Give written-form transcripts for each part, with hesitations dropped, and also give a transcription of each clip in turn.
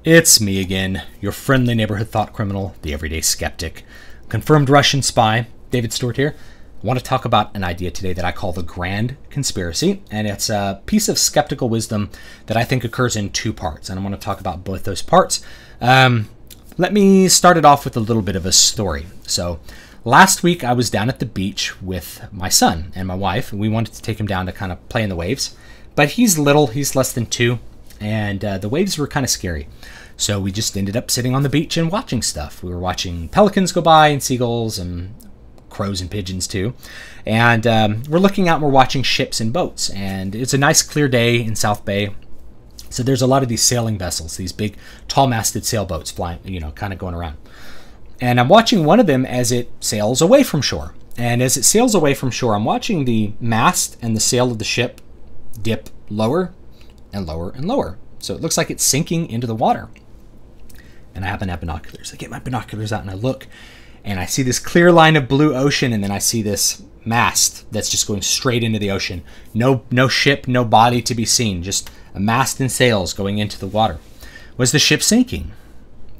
It's me again, your friendly neighborhood thought criminal, the everyday skeptic. Confirmed Russian spy, David Stewart here. I want to talk about an idea today that I call the Grand Conspiracy, and it's a piece of skeptical wisdom that I think occurs in two parts, and I want to talk about both those parts. Let me start it off with a little bit of a story. So, last week I was down at the beach with my son and my wife, and we wanted to take him down to kind of play in the waves. But he's little, he's less than 2, and the waves were kind of scary. So we just ended up sitting on the beach and watching stuff. We were watching pelicans go by and seagulls and crows and pigeons too. And we're looking out and we're watching ships and boats. And it's a nice clear day in South Bay. So there's a lot of these sailing vessels, these big tall-masted sailboats flying, kind of going around. And I'm watching one of them as it sails away from shore. And as it sails away from shore, I'm watching the mast and the sail of the ship dip lower and lower and lower. So it looks like it's sinking into the water. And I happen to have binoculars. I get my binoculars out and I look, and I see this clear line of blue ocean, and then I see this mast that's just going straight into the ocean. No ship, no body to be seen, just a mast and sails going into the water. Was the ship sinking?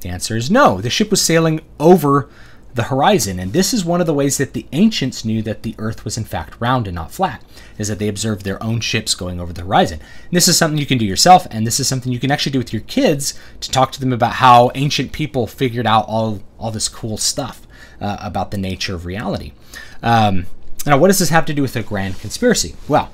The answer is no. The ship was sailing over the horizon, and this is one of the ways that the ancients knew that the earth was in fact round and not flat, is that they observed their own ships going over the horizon. And this is something you can do yourself, and this is something you can actually do with your kids to talk to them about how ancient people figured out all this cool stuff about the nature of reality. Now, what does this have to do with the Grand Conspiracy? Well,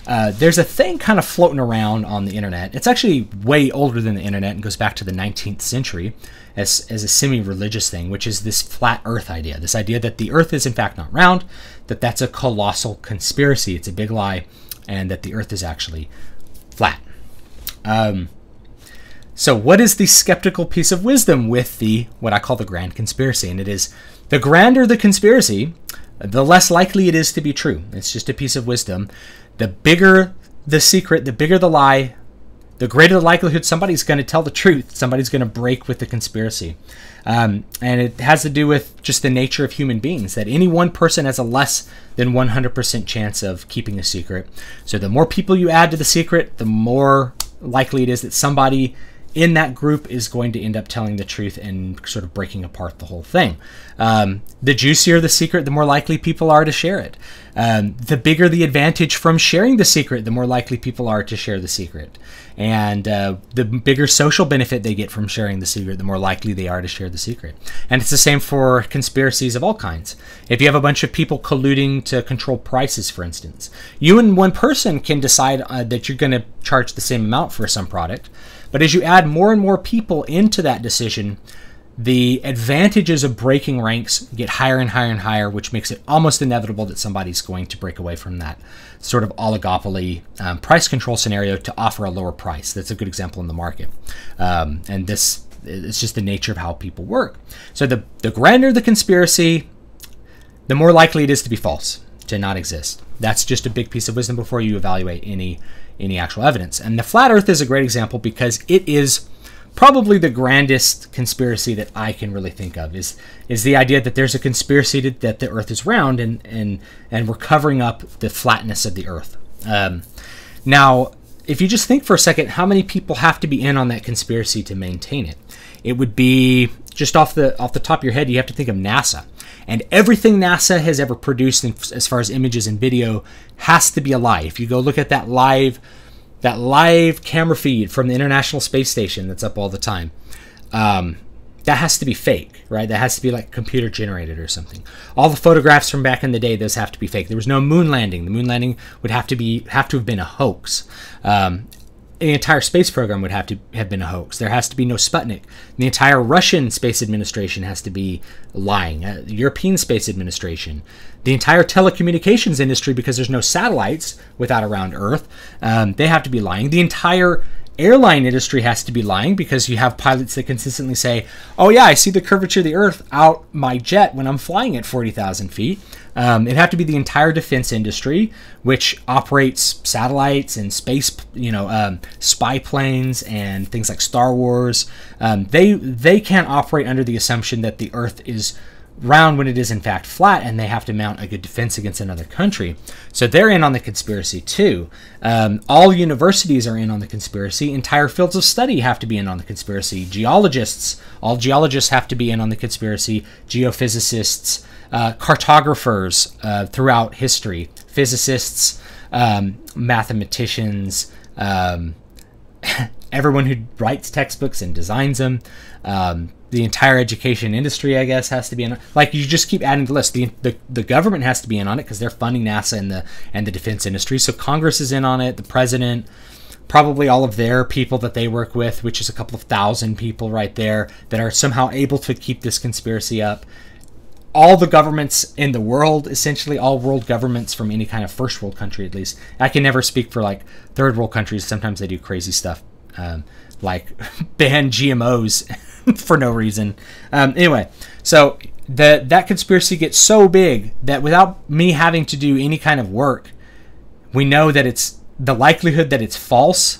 there's a thing kind of floating around on the internet. It's actually way older than the internet and goes back to the 19th century as a semi-religious thing, which is this flat earth idea. This idea that the earth is in fact not round, that's a colossal conspiracy. It's a big lie, and that the earth is actually flat. So what is the skeptical piece of wisdom with what I call the Grand Conspiracy? And it is, the grander the conspiracy, the less likely it is to be true. It's just a piece of wisdom. The bigger the secret, the bigger the lie, the greater the likelihood somebody's going to tell the truth. Somebody's going to break with the conspiracy. And it has to do with just the nature of human beings, that any one person has a less than 100% chance of keeping a secret. So the more people you add to the secret, the more likely it is that somebody in that group is going to end up telling the truth and sort of breaking apart the whole thing. The juicier the secret, the more likely people are to share it. The bigger the advantage from sharing the secret, the more likely people are to share the secret. And the bigger social benefit they get from sharing the secret, the more likely they are to share the secret. And it's the same for conspiracies of all kinds. If you have a bunch of people colluding to control prices, for instance, you and one person can decide that you're going to charge the same amount for some product. But as you add more and more people into that decision, the advantages of breaking ranks get higher and higher and higher, which makes it almost inevitable that somebody's going to break away from that sort of oligopoly price control scenario to offer a lower price. That's a good example in the market. And this it's just the nature of how people work. So the grander the conspiracy, the more likely it is to be false, to not exist. That's just a big piece of wisdom before you evaluate any actual evidence. And the flat earth is a great example because it is probably the grandest conspiracy that I can really think of, is the idea that there's a conspiracy that the earth is round and we're covering up the flatness of the earth. Now, if you just think for a second, how many people have to be in on that conspiracy to maintain it? It would be, just off the top of your head, you have to think of NASA. And everything NASA has ever produced as far as images and video has to be a lie. If you go look at that live camera feed from the International Space Station that's up all the time, that has to be fake, right? That has to be like computer generated or something. All the photographs from back in the day, those have to be fake. There was no moon landing. The moon landing would have to have been a hoax. The entire space program would have to have been a hoax. There has to be no Sputnik. The entire Russian space administration has to be lying. The European Space Administration. The entire telecommunications industry, because there's no satellites without around Earth, they have to be lying. The entire airline industry has to be lying because you have pilots that consistently say, oh yeah, I see the curvature of the earth out my jet when I'm flying at 40,000 feet. It'd have to be the entire defense industry, which operates satellites and space, spy planes and things like Star Wars. They can't operate under the assumption that the earth is round when it is in fact flat, and they have to mount a good defense against another country. So they're in on the conspiracy too. All universities are in on the conspiracy. Entire fields of study have to be in on the conspiracy. All geologists have to be in on the conspiracy. Geophysicists, cartographers throughout history, physicists, mathematicians, everyone who writes textbooks and designs them, the entire education industry, I guess, has to be in. Like, you just keep adding the list. The government has to be in on it because they're funding NASA and the defense industry. So Congress is in on it. The president, probably all of their people that they work with, which is a couple of thousand people right there that are somehow able to keep this conspiracy up. All the governments in the world, essentially all world governments from any kind of first world country, at least. I can never speak for like third world countries. Sometimes they do crazy stuff, like ban GMOs for no reason. Anyway, so that conspiracy gets so big that without me having to do any kind of work, we know that it's the likelihood that it's false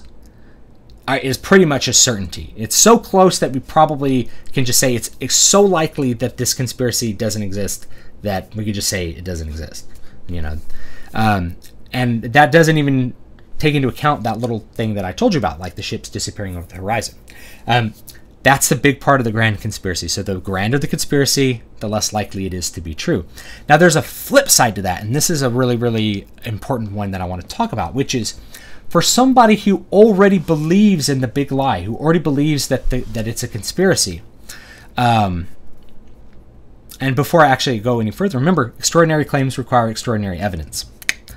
is pretty much a certainty. It's so close that we probably can just say it's so likely that this conspiracy doesn't exist that we could just say it doesn't exist, and that doesn't even take into account that little thing that I told you about, like the ships disappearing over the horizon. That's the big part of the grand conspiracy. So the grander the conspiracy, the less likely it is to be true. Now there's a flip side to that, and this is a really, really important one that I want to talk about, which is for somebody who already believes in the big lie, who already believes that it's a conspiracy. And before I actually go any further, remember, extraordinary claims require extraordinary evidence.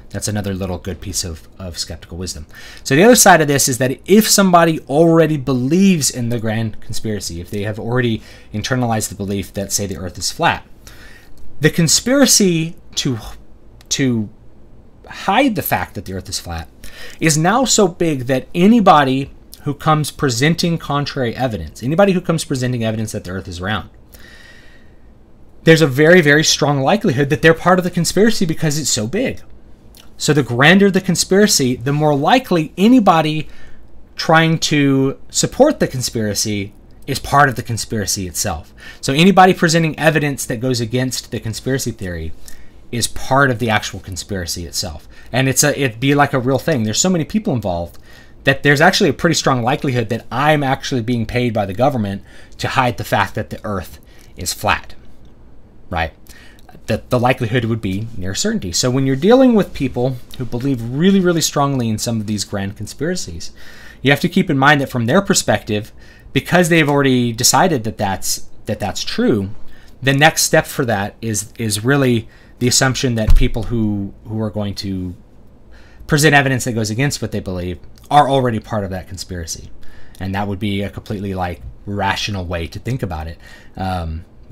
That's another little good piece of skeptical wisdom. So the other side of this is that if somebody already believes in the grand conspiracy, if they have already internalized the belief that, say, the earth is flat, the conspiracy to hide the fact that the earth is flat is now so big that anybody who comes presenting contrary evidence, anybody who comes presenting evidence that the earth is round, there's a very, very strong likelihood that they're part of the conspiracy because it's so big. So the grander the conspiracy, the more likely anybody trying to support the conspiracy is part of the conspiracy itself. So anybody presenting evidence that goes against the conspiracy theory is part of the actual conspiracy itself. And it'd be like a real thing. There's so many people involved that there's actually a pretty strong likelihood that I'm actually being paid by the government to hide the fact that the earth is flat, right? That the likelihood would be near certainty. So when you're dealing with people who believe really, really strongly in some of these grand conspiracies, you have to keep in mind that from their perspective, because they've already decided that that's true, the next step for that is really the assumption that people who are going to present evidence that goes against what they believe are already part of that conspiracy. And that would be a completely like rational way to think about it.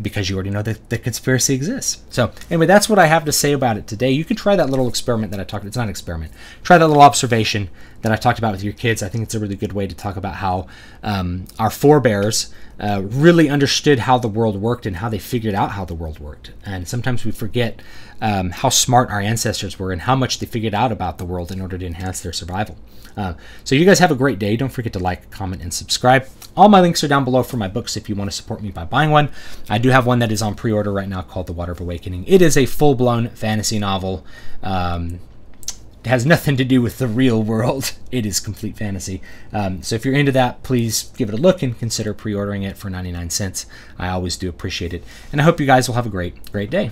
Because you already know that the conspiracy exists. So anyway, that's what I have to say about it today. You can try that little experiment that I talked about. It's not an experiment. Try that little observation that I talked about with your kids. I think it's a really good way to talk about how our forebears really understood how the world worked and how they figured out how the world worked. And sometimes we forget how smart our ancestors were and how much they figured out about the world in order to enhance their survival. So you guys have a great day. Don't forget to like, comment, and subscribe. All my links are down below for my books if you want to support me by buying one. I do have one that is on pre-order right now called The Water of Awakening. It is a full-blown fantasy novel. It has nothing to do with the real world. It is complete fantasy. So if you're into that, please give it a look and consider pre-ordering it for 99 cents. I always do appreciate it. And I hope you guys will have a great, great day.